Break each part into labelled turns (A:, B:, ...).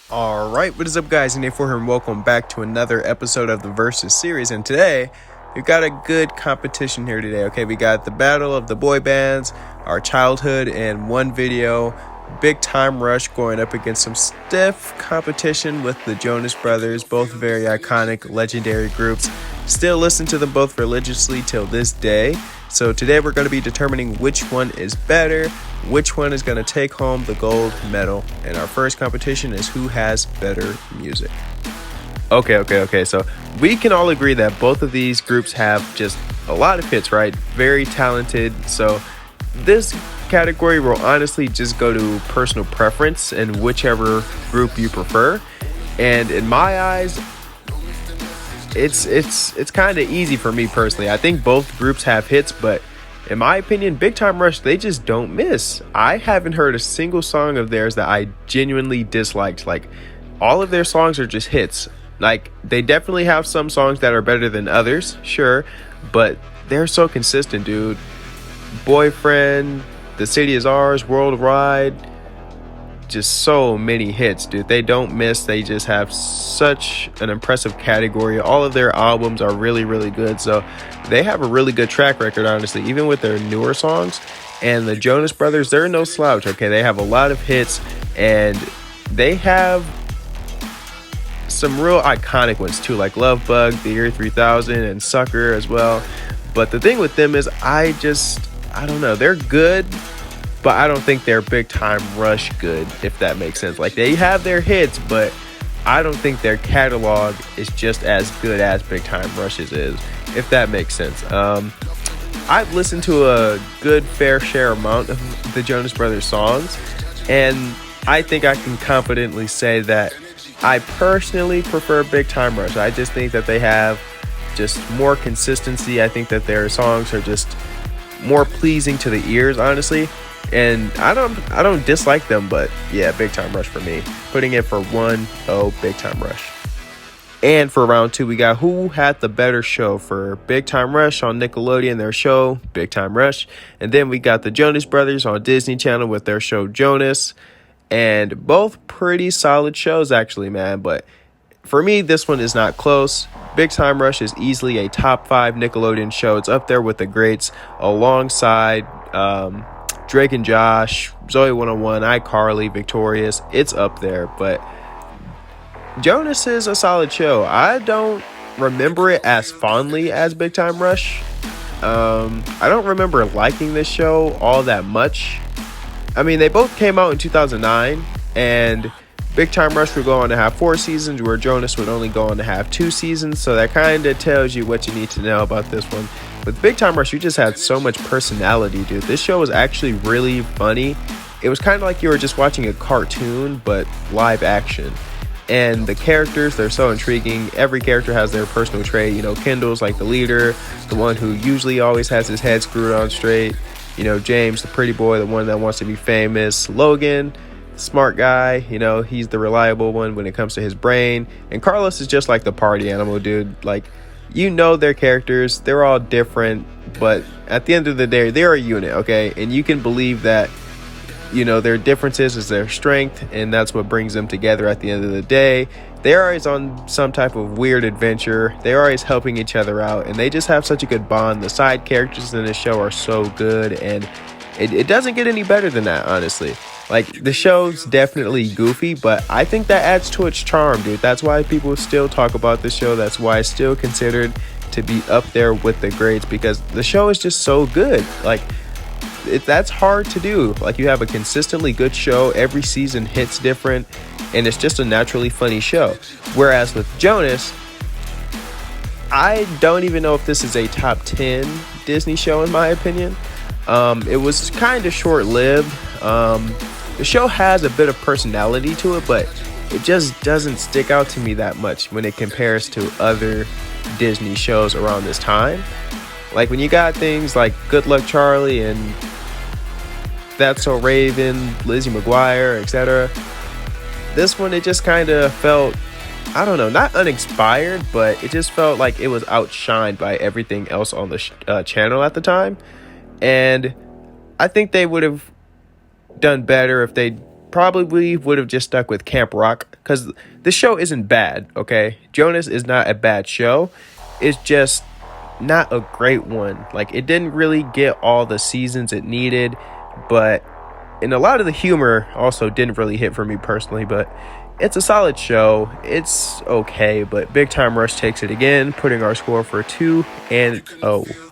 A: Alright, what is up guys, and for here and welcome back to another episode of the Versus series. And today, we've got a good competition here today, okay? We got the battle of the boy bands, our childhood, and one video, Big Time Rush going up against some stiff competition with the Jonas Brothers, both very iconic, legendary groups. Still listen to them both religiously till this day. So today we're going to be determining which one is better, which one is going to take home the gold medal. And our first competition is who has better music. Okay. So we can all agree that both of these groups have just a lot of hits, right? Very talented. So this category will honestly just go to personal preference and whichever group you prefer. And in my eyes, it's kind of easy for me personally. I think both groups have hits, but in my opinion, Big Time Rush, they just don't miss. I haven't heard a single song of theirs that I genuinely disliked. Like, all of their songs are just hits. Like, they definitely have some songs that are better than others, sure, but they're so consistent, dude. Boyfriend, The City Is Ours, Worldwide, just so many hits, dude. They don't miss. They just have such an impressive category. All of their albums are really good, so they have a really good track record, honestly, even with their newer songs. And the Jonas Brothers, they're no slouch, okay? They have a lot of hits, and they have some real iconic ones too, like Love Bug, The Year 3000, and Sucker as well. But the thing with them is I don't know, they're good, but I don't think they're Big Time Rush good, if that makes sense. Like, they have their hits, but I don't think their catalog is just as good as Big Time Rush's is, if that makes sense. I've listened to a good fair share amount of the Jonas Brothers songs, and I think I can confidently say that I personally prefer Big Time Rush. I just think that they have just more consistency. I think that their songs are just more pleasing to the ears, honestly. And I don't dislike them, but yeah, Big Time Rush for me. Putting it for 1-0 Big Time Rush. And for round 2, we got who had the better show. For Big Time Rush on Nickelodeon, their show Big Time Rush, and then we got the Jonas Brothers on Disney Channel with their show Jonas. And both pretty solid shows, actually, man. But for me, this one is not close. Big Time Rush is easily a top 5 Nickelodeon show. It's up there with the greats, alongside Drake and Josh, Zoe 101, iCarly, Victorious. It's up there, but Jonas is a solid show. I don't remember it as fondly as Big Time Rush. I don't remember liking this show all that much. I mean, they both came out in 2009, and Big Time Rush would go on to have 4 seasons, where Jonas would only go on to have 2 seasons, so that kind of tells you what you need to know about this one. With Big Time Rush, you just had so much personality, dude. This show was actually really funny. It was kind of like you were just watching a cartoon, but live action. And the characters, they're so intriguing. Every character has their personal trait. You know, Kendall's like the leader, the one who usually always has his head screwed on straight. You know, James, the pretty boy, the one that wants to be famous. Logan, smart guy, you know, he's the reliable one when it comes to his brain. And Carlos is just like the party animal, dude. Like, you know their characters, they're all different, but at the end of the day, they're a unit, okay? And you can believe that, you know, their differences is their strength, and that's what brings them together at the end of the day. They're always on some type of weird adventure. They're always helping each other out, and they just have such a good bond. The side characters in this show are so good, and it doesn't get any better than that, honestly. Like, the show's definitely goofy, but I think that adds to its charm, dude. That's why people still talk about the show. That's why it's still considered to be up there with the greats, because the show is just so good. Like, that's hard to do. Like, you have a consistently good show. Every season hits different, and it's just a naturally funny show. Whereas with Jonas, I don't even know if this is a top 10 Disney show, in my opinion. It was kind of short-lived. The show has a bit of personality to it, but it just doesn't stick out to me that much when it compares to other Disney shows around this time. Like, when you got things like Good Luck Charlie and That's So Raven, Lizzie McGuire, etc. This one, it just kind of felt, I don't know, not uninspired, but it just felt like it was outshined by everything else on the channel at the time. And I think they would have done better if they probably would have just stuck with Camp Rock, because the show isn't bad, okay? Jonas is not a bad show. It's just not a great one. Like, it didn't really get all the seasons it needed, but and a lot of the humor also didn't really hit for me personally, but it's a solid show. It's okay, but Big Time Rush takes it again, putting our score for 2-0.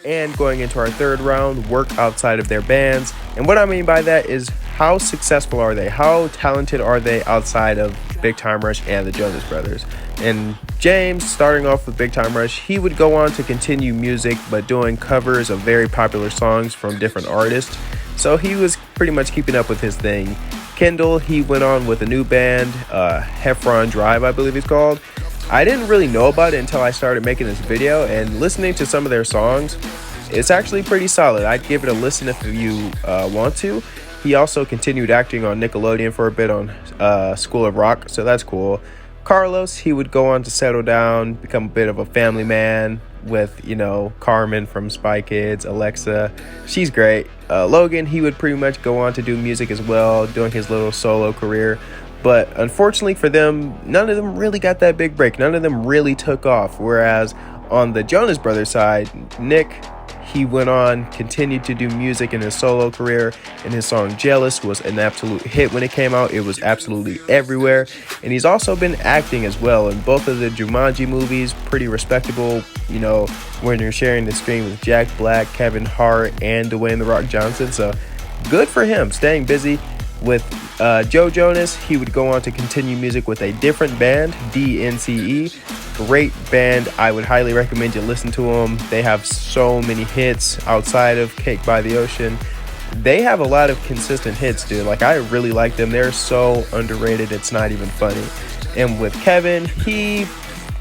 A: And going into our third round, work outside of their bands. And what I mean by that is, how successful are they? How talented are they outside of Big Time Rush and the Jonas Brothers? And James, starting off with Big Time Rush, he would go on to continue music, but doing covers of very popular songs from different artists. So he was pretty much keeping up with his thing. Kendall, he went on with a new band, Heffron Drive, I believe it's called. I didn't really know about it until I started making this video, and listening to some of their songs, it's actually pretty solid. I'd give it a listen if you want to. He also continued acting on Nickelodeon for a bit on School of Rock, so that's cool. Carlos, he would go on to settle down, become a bit of a family man with, Carmen from Spy Kids, Alexa. She's great. Logan, he would pretty much go on to do music as well, doing his little solo career. But unfortunately for them, none of them really got that big break. None of them really took off. Whereas on the Jonas Brothers side, Nick, he went on, continued to do music in his solo career, and his song Jealous was an absolute hit when it came out. It was absolutely everywhere. And he's also been acting as well in both of the Jumanji movies, pretty respectable, when you're sharing the screen with Jack Black, Kevin Hart, and Dwayne "The Rock" Johnson. So good for him, staying busy. With Joe Jonas, he would go on to continue music with a different band, DNCE. Great band. I would highly recommend you listen to them. They have so many hits outside of Cake by the Ocean. They have a lot of consistent hits, dude. Like, I really like them. They're so underrated, it's not even funny. And with Kevin, he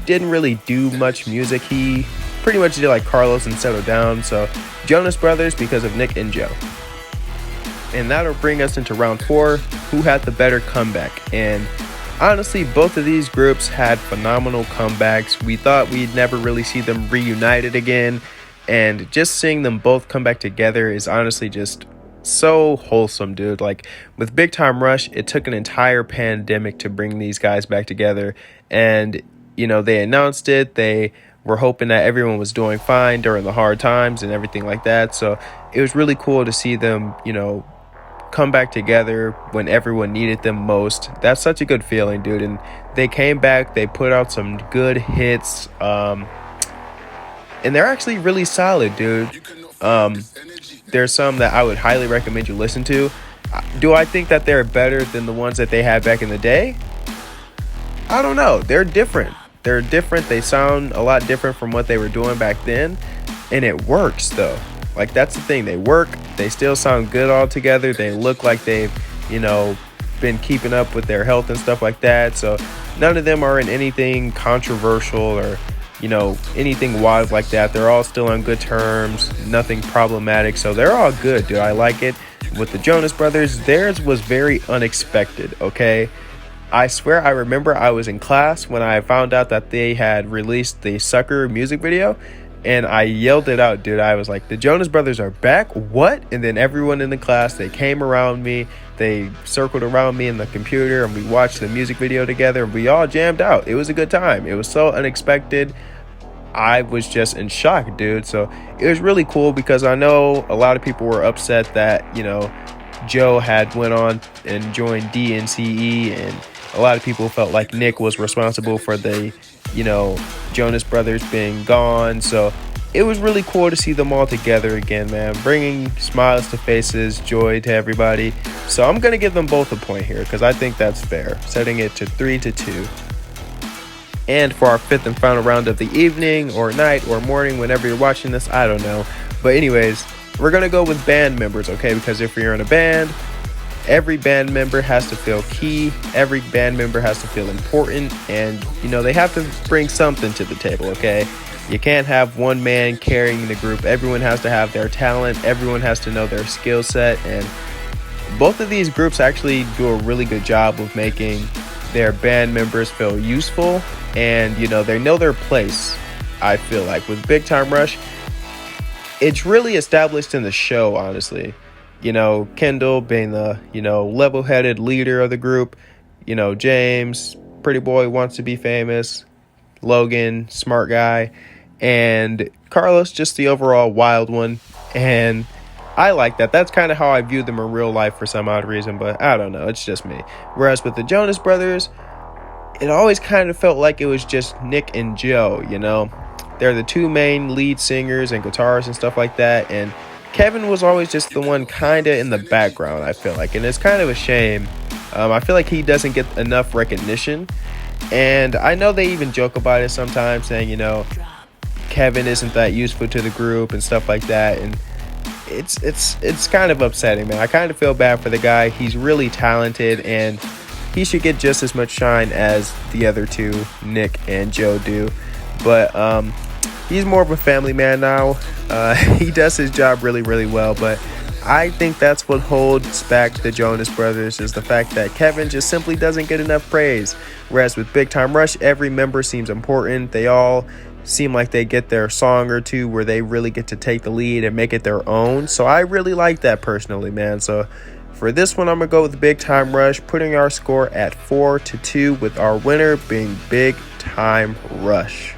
A: didn't really do much music. He pretty much did like Carlos and settled down. So Jonas Brothers because of Nick and Joe. And that'll bring us into round 4, who had the better comeback. And honestly, both of these groups had phenomenal comebacks. We thought we'd never really see them reunited again, and just seeing them both come back together is honestly just so wholesome, dude. Like, with Big Time Rush, it took an entire pandemic to bring these guys back together, and they announced it. They were hoping that everyone was doing fine during the hard times and everything like that. So it was really cool to see them, come back together when everyone needed them most. That's such a good feeling, dude. And they came back, they put out some good hits, and they're actually really solid, dude. There's some that I would highly recommend you listen to. Do I think that they're better than the ones that they had back in the day? I don't know. They're different. They sound a lot different from what they were doing back then, and it works though. Like, that's the thing. They work. They still sound good all together. They look like they've, been keeping up with their health and stuff like that. So none of them are in anything controversial or, anything wild like that. They're all still on good terms. Nothing problematic. So they're all good, dude. I like it. With the Jonas Brothers, theirs was very unexpected, okay? I swear I remember I was in class when I found out that they had released the Sucker music video. And I yelled it out, dude. I was like, the Jonas Brothers are back? What? And then everyone in the class, they came around me. They circled around me in the computer, and we watched the music video together, and we all jammed out. It was a good time. It was so unexpected. I was just in shock, dude. So it was really cool because I know a lot of people were upset that, Joe had went on and joined DNCE, and a lot of people felt like Nick was responsible for the Jonas Brothers being gone. So it was really cool to see them all together again, man, bringing smiles to faces, joy to everybody. So I'm gonna give them both a point here because I think that's fair, setting it to 3-2. And for our 5th and final round of the evening or night or morning, whenever you're watching this, I don't know, but anyways, we're gonna go with band members, okay? Because if you're in a band, every band member has to feel key. Every band member has to feel important. And, they have to bring something to the table, okay? You can't have one man carrying the group. Everyone has to have their talent. Everyone has to know their skill set. And both of these groups actually do a really good job of making their band members feel useful. And, they know their place, I feel like. With Big Time Rush, it's really established in the show, honestly. Kendall being the, level-headed leader of the group, James, pretty boy, wants to be famous, Logan, smart guy, and Carlos, just the overall wild one. And I like that. That's kind of how I view them in real life for some odd reason, but I don't know. It's just me. Whereas with the Jonas Brothers, it always kind of felt like it was just Nick and Joe, They're the two main lead singers and guitarists and stuff like that, and Kevin was always just the one kind of in the background, I feel like, and it's kind of a shame. I feel like he doesn't get enough recognition, and I know they even joke about it sometimes, saying, Kevin isn't that useful to the group and stuff like that, and it's kind of upsetting, man. I kind of feel bad for the guy. He's really talented, and he should get just as much shine as the other two, Nick and Joe, do. But he's more of a family man now. He does his job really, really well, but I think that's what holds back the Jonas Brothers, is the fact that Kevin just simply doesn't get enough praise. Whereas with Big Time Rush, every member seems important. They all seem like they get their song or two where they really get to take the lead and make it their own. So I really like that personally, man. So for this one, I'm going to go with Big Time Rush, putting our score at 4-2, with our winner being Big Time Rush.